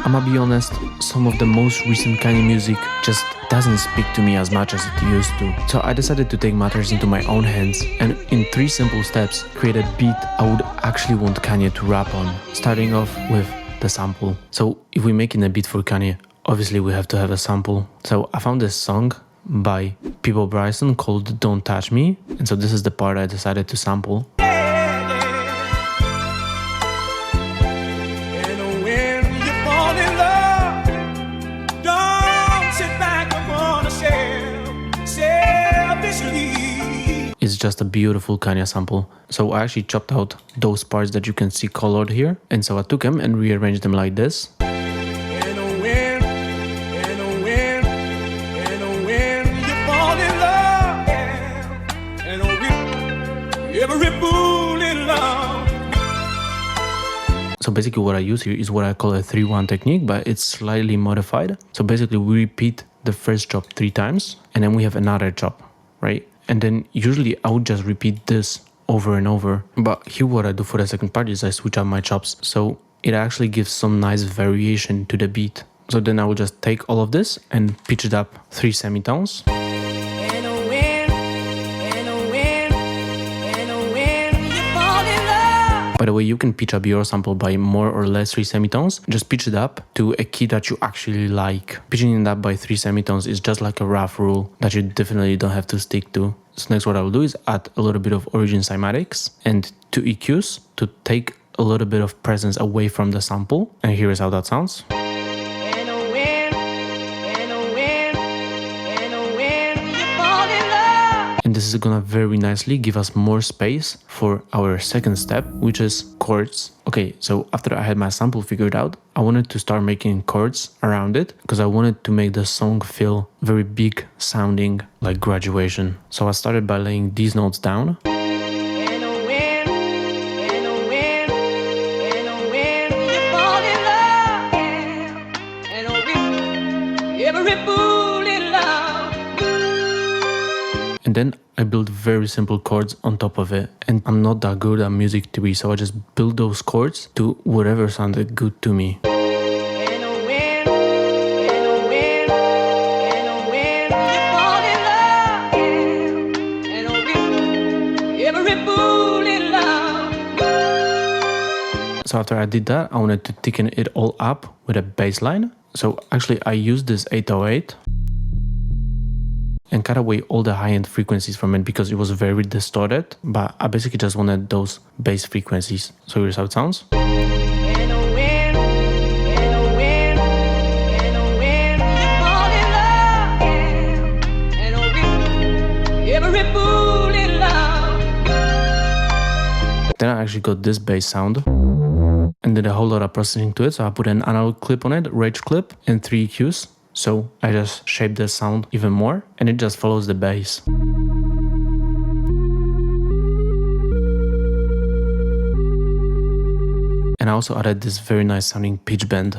I'ma be honest, some of the most recent Kanye music just doesn't speak to me as much as it used to. So I decided to take matters into my own hands and in 3 simple steps create a beat I would actually want Kanye to rap on, starting off with the sample. So if we're making a beat for Kanye, obviously we have to have a sample. So I found this song by People Bryson called Don't Touch Me, and so this is the part I decided to sample. It's just a beautiful Kanye sample. So I actually chopped out those parts that you can see colored here, and so I took them and rearranged them like this. So basically what I use here is what I call a 3-1 technique, but it's slightly modified. So basically we repeat the first chop 3 times and then we have another chop, right? And then usually I would just repeat this over and over. But here what I do for the second part is I switch up my chops. So it actually gives some nice variation to the beat. So then I will just take all of this and pitch it up 3 semitones. By the way, you can pitch up your sample by more or less 3 semitones. Just pitch it up to a key that you actually like. Pitching it up by 3 semitones is just like a rough rule that you definitely don't have to stick to. So next what I will do is add a little bit of origin cymatics and 2 EQs to take a little bit of presence away from the sample. And here is how that sounds. And this is gonna very nicely give us more space for our second step, which is chords. Okay, so after I had my sample figured out, I wanted to start making chords around it because I wanted to make the song feel very big sounding, like graduation. So I started by laying these notes down. And then I built very simple chords on top of it. And I'm not that good at music theory, so I just built those chords to whatever sounded good to me. So after I did that, I wanted to thicken it all up with a bass line. So actually I used this 808 and cut away all the high-end frequencies from it because it was very distorted, but I basically just wanted those bass frequencies. So here's how it sounds. Then I actually got this bass sound and did a whole lot of processing to it. So I put an analog clip on it, rage clip, and 3 EQs. So I just shaped the sound even more and it just follows the bass. And I also added this very nice sounding pitch bend.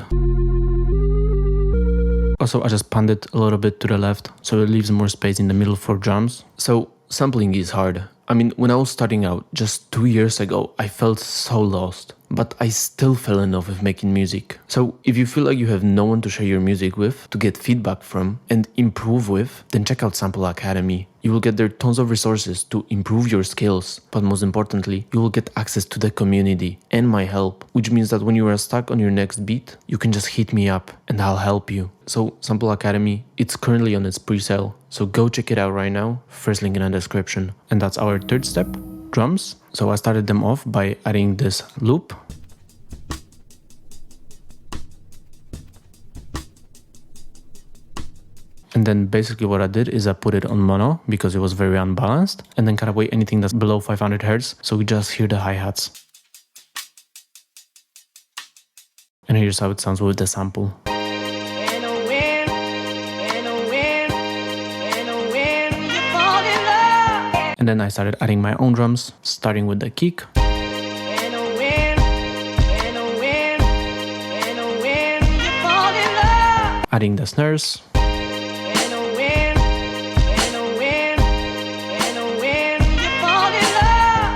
Also, I just panned it a little bit to the left so it leaves more space in the middle for drums. So sampling is hard. I mean, when I was starting out just 2 years ago, I felt so lost. But I still fell in love with making music. So if you feel like you have no one to share your music with, to get feedback from and improve with, then check out Sample Academy. You will get there tons of resources to improve your skills, but most importantly, you will get access to the community and my help, which means that when you are stuck on your next beat, you can just hit me up and I'll help you. So Sample Academy, it's currently on its pre-sale, so go check it out right now, first link in the description. And that's our third step, drums. So I started them off by adding this loop. And then basically what I did is I put it on mono because it was very unbalanced, and then cut away anything that's below 500 Hz so we just hear the hi-hats. And here's how it sounds with the sample. And then I started adding my own drums, starting with the kick. Adding the snares.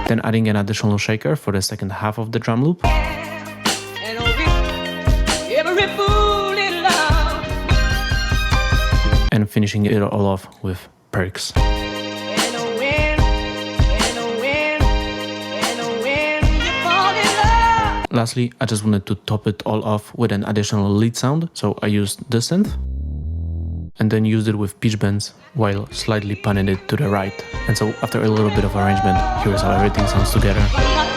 Then adding an additional shaker for the second half of the drum loop. finishing it all off with perks. Lastly, I just wanted to top it all off with an additional lead sound, so I used the synth and then used it with pitch bends while slightly panning it to the right. And so after a little bit of arrangement, here's how everything sounds together.